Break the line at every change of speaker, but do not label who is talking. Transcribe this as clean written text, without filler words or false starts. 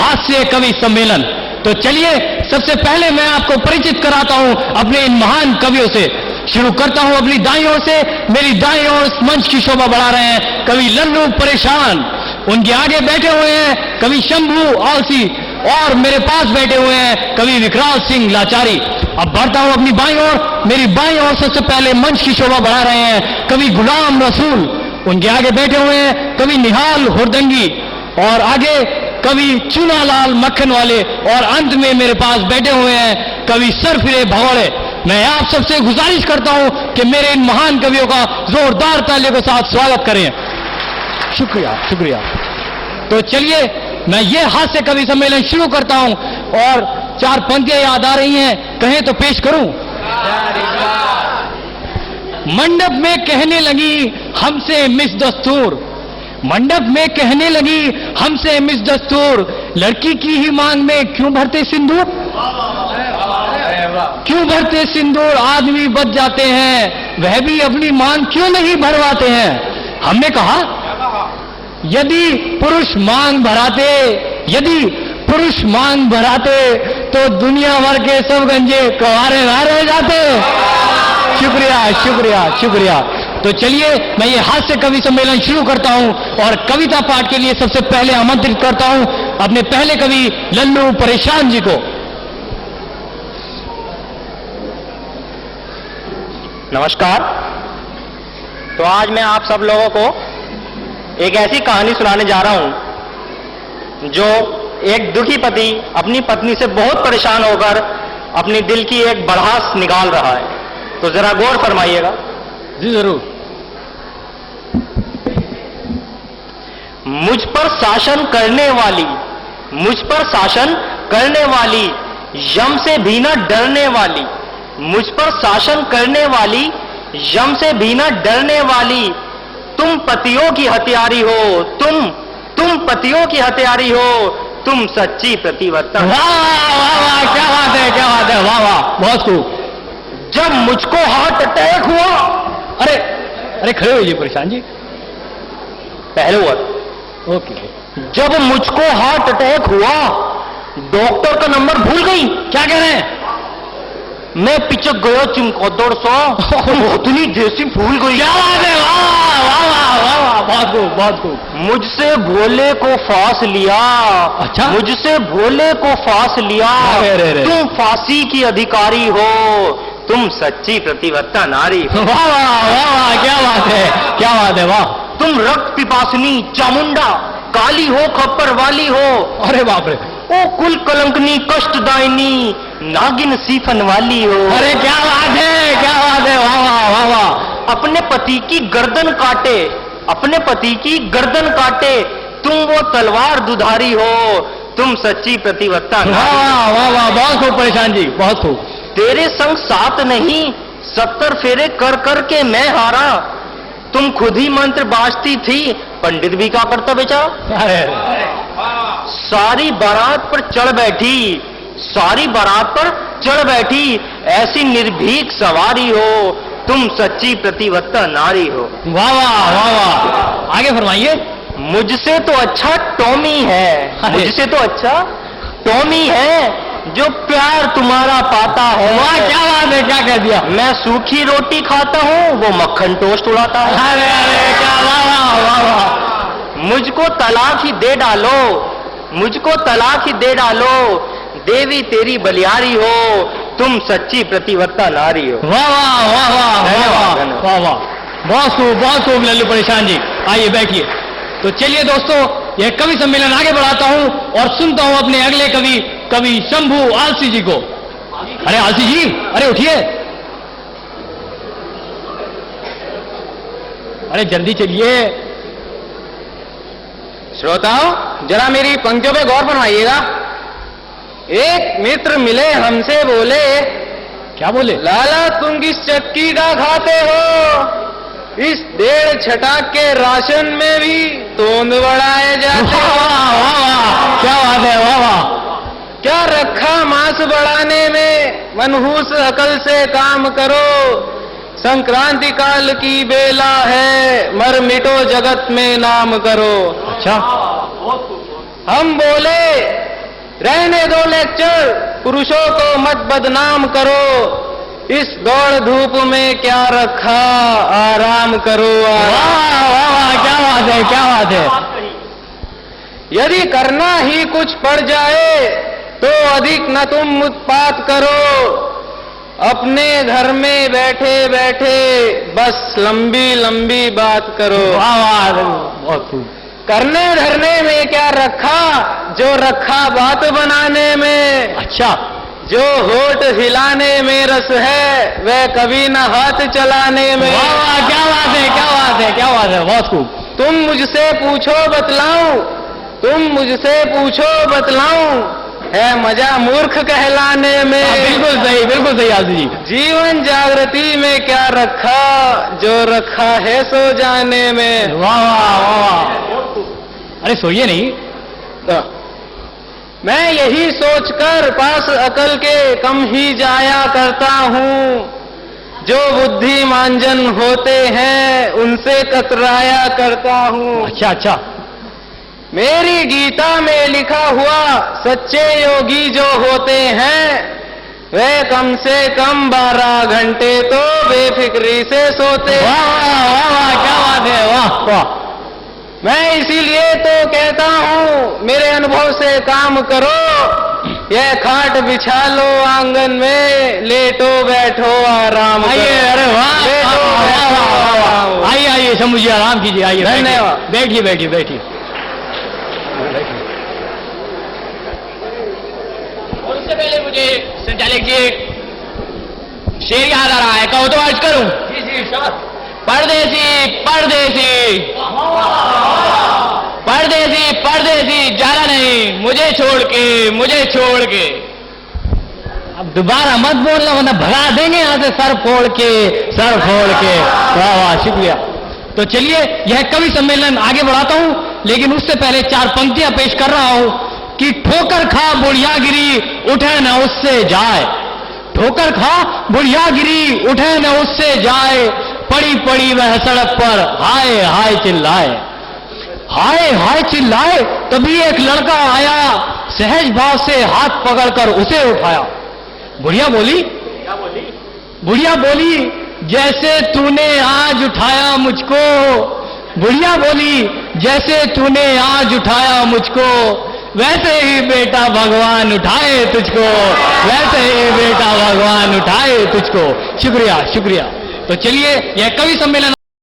हास्य कवि सम्मेलन। तो चलिए सबसे पहले मैं आपको परिचित कराता हूं अपने इन महान कवियों से। शुरू करता हूं अपनी दाईं ओर से। मेरी दाईं ओर इस मंच की शोभा बढ़ा रहे हैं कवि लल्लू परेशान, उनके आगे बैठे हुए हैं कवि शंभू आलसी, और मेरे पास बैठे हुए हैं कवि विकराल सिंह लाचारी। अब बढ़ता हूं अपनी बाईं ओर। मेरी बाईं ओर सबसे पहले मंच की शोभा बढ़ा रहे हैं कवि गुलाम रसूल, उनके आगे बैठे हुए हैं कवि निहाल हुरदंगी, और आगे कवि चूनालाल मक्खन वाले, और अंत में मेरे पास बैठे हुए हैं कवि सरफिरे भगोड़े। मैं आप सबसे गुजारिश करता हूं कि मेरे इन महान कवियों का जोरदार तालियों के साथ स्वागत करें। शुक्रिया शुक्रिया। तो चलिए मैं ये हास्य कवि सम्मेलन शुरू करता हूं, और 4 पंक्तियां याद आ रही हैं, कहें तो पेश करूं। मंडप में कहने लगी हमसे मिस दस्तूर, मंडप में कहने लगी हमसे मिस दस्तूर, लड़की की ही मांग में क्यों भरते सिंदूर, क्यों भरते सिंदूर, आदमी बच जाते हैं, वह भी अपनी मांग क्यों नहीं भरवाते हैं। हमने कहा यदि पुरुष मांग भराते, यदि पुरुष मांग भराते तो दुनिया भर के सब गंजे कवारे रह जाते। शुक्रिया शुक्रिया शुक्रिया। तो चलिए मैं ये हास्य कवि सम्मेलन शुरू करता हूं, और कविता पाठ के लिए सबसे पहले आमंत्रित करता हूं अपने पहले कवि लल्लू परेशान जी को।
नमस्कार। तो आज मैं आप सब लोगों को एक ऐसी कहानी सुनाने जा रहा हूं जो एक दुखी पति अपनी पत्नी से बहुत परेशान होकर अपनी दिल की एक भड़ास निकाल रहा है। तो जरा गौर फरमाइएगा।
जी जरूर।
मुझ पर शासन करने वाली, मुझ पर शासन करने वाली, यम से भी न डरने वाली, मुझ पर शासन करने वाली, यम से भी न डरने वाली, तुम पतियों की हत्यारी हो, तुम पतियों की हत्यारी हो, तुम सच्ची प्रतिवत्ता।
वाह वाह वाह, क्या बात है, क्या बात है, वाह वाह, बहुत खूब।
जब मुझको हार्ट अटैक हुआ,
अरे अरे खड़े होइए परेशान जी,
पहले वर्ड।
ओके।
जब मुझको हार्ट अटैक हुआ, डॉक्टर का नंबर भूल गई।
क्या कह रहे हैं?
मैं पिचक गया चिमकोदड़ सा, उतनी देसी भूल गई।
क्या बात है, वाह वाह वाह वाह, बहुत खूब बहुत खूब।
मुझसे भोले को फांस लिया।
अच्छा,
मुझसे भोले को फांस लिया। तुम फांसी की अधिकारी हो, तुम सच्ची प्रतिवत्ता नारी हो।
वाह वाह वाह वाह, क्या बात है, क्या बात है, वाह।
तुम रक्त पिपासनी चामुंडा, काली हो खप्पर वाली हो।
अरे बाप रे।
ओ कुल कलंकनी कष्टदायिनी, नागिन सीफन वाली हो।
अरे क्या बात है, क्या बात है, वाह वाह वाह वाह।
अपने पति की गर्दन काटे, अपने पति की गर्दन काटे, तुम वो तलवार दुधारी हो, तुम सच्ची प्रतिवत्ता।
वाह वाह वाह, बहुत खूब परेशान जी, बहुत खूब।
तेरे संग 7 नहीं 70 फेरे कर कर के मैं हारा, तुम खुद ही मंत्र बाजती थी, पंडित भी क्या करता बेचारा।
अरे
सारी बारात पर चढ़ बैठी, सारी बारात पर चढ़ बैठी, ऐसी निर्भीक सवारी हो, तुम सच्ची प्रतिवत्ता नारी हो।
वाह वाह वाह वाह, आगे फरमाइए।
मुझसे तो अच्छा टॉमी है, मुझसे तो अच्छा टॉमी है, जो प्यार तुम्हारा पाता है।
वाह क्या बात है, क्या कह दिया।
मैं सूखी रोटी खाता हूँ, वो मक्खन टोस्ट उड़ाता है।
अरे अरे क्या, वाह वाह वाह वाह।
मुझको तलाक ही दे डालो, मुझको तलाक ही दे डालो, देवी तेरी बलियारी हो, तुम सच्ची प्रतिवत्ता नारी हो।
वाह वाह वाह वाह वाह वाह वाह, बहुत खूब लल्लू परेशान जी। आइए बैठिए। तो चलिए दोस्तों, यह कवि सम्मेलन आगे बढ़ाता हूं और सुनता हूं अपने अगले कवि कवि शंभू आलसी जी को। अरे आलसी जी, अरे उठिए, अरे जल्दी चलिए।
श्रोताओं जरा मेरी पंक्तियों पे गौर फरमाइएगा। एक मित्र मिले हमसे बोले,
क्या बोले?
लाला तुम किस चक्की का खाते हो, इस 1.5 छटाक के राशन में भी तोंद बढ़ाए जाते।
वाह वाह वाह, क्या बात है, वाह वाह।
क्या रखा मांस बढ़ाने में, मनहूस अकल से काम करो, संक्रांति काल की बेला है, मर मिटो जगत में नाम करो।
अच्छा,
हम बोले
रहने दो लेक्चर, पुरुषों को मत बदनाम करो, इस दौड़ धूप में क्या रखा, आराम करो आराम।
वाह वाह वाह, क्या बात है, क्या बात है।
यदि करना ही कुछ पड़ जाए तो अधिक न तुम उत्पात करो, अपने घर में बैठे बैठे बस लंबी लंबी बात करो।
वाह वाह, बहुत खूब।
करने धरने में क्या रखा, जो रखा बात बनाने में।
अच्छा,
जो होठ हिलाने में रस है, वह कभी न हाथ चलाने में।
वाह वाह, क्या बात है, क्या बात है, क्या बात है, बहुत खूब।
तुम मुझसे पूछो बतलाऊं, तुम मुझसे पूछो बतलाऊं, है मजा मूर्ख कहलाने में।
बिल्कुल सही आदि जी।
जीवन जागृति में क्या रखा, जो रखा है सो जाने में।
वाह वाह वाह वाह, अरे सोइए नहीं।
मैं यही सोचकर पास अकल के कम ही जाया करता हूँ, जो बुद्धिमांजन होते हैं उनसे कतराया करता हूँ।
अच्छा अच्छा,
मेरी गीता में लिखा हुआ सच्चे योगी जो होते हैं, वे कम से कम 12 घंटे तो बेफिक्री से सोते हैं।
वाह वाह वाह, क्या बात है, वाह वाह।
मैं इसीलिए तो कहता हूँ मेरे अनुभव से काम करो, यह खाट बिछा लो आंगन में, लेटो बैठो आराम करो।
आइए, अरे वाह,
लेटो बैठो आराम।
आइए आइए शंभू जी, आराम कीजिए, आइए।
धन्यवाद।
बैठिए बैठिए बैठिए। और उससे पहले मुझे संचालक जी शेर याद आ रहा है, कहो तो आज करूं। जी जी, परदेसी परदेसी परदेसी परदेसी, जाना नहीं मुझे छोड़ के, मुझे छोड़ के। अब दोबारा मत बोलना वरना भगा देंगे यहां से, सर फोड़ के, सर फोड़ के। वाह वाह, शुक्रिया। तो चलिए यह कवि सम्मेलन आगे बढ़ाता हूं, लेकिन उससे पहले 4 पंक्तियां पेश कर रहा हूं कि ठोकर खा बुढ़ियागिरी, उठे न उससे जाए। ठोकर खा बुढ़ियागिरी, उठे न उससे जाए, पड़ी पड़ी वह सड़क पर हाय हाय चिल्लाए। हाय हाय चिल्लाए, तभी एक लड़का आया, सहज भाव से हाथ पकड़कर उसे उठाया। बुढ़िया बोली, क्या बोली? बुढ़िया बोली, जैसे तूने आज उठाया मुझको। बुढ़िया बोली, जैसे तूने आज उठाया मुझको, वैसे ही बेटा भगवान उठाए तुझको, वैसे ही बेटा भगवान उठाए तुझको। शुक्रिया शुक्रिया। तो चलिए यह कवि सम्मेलन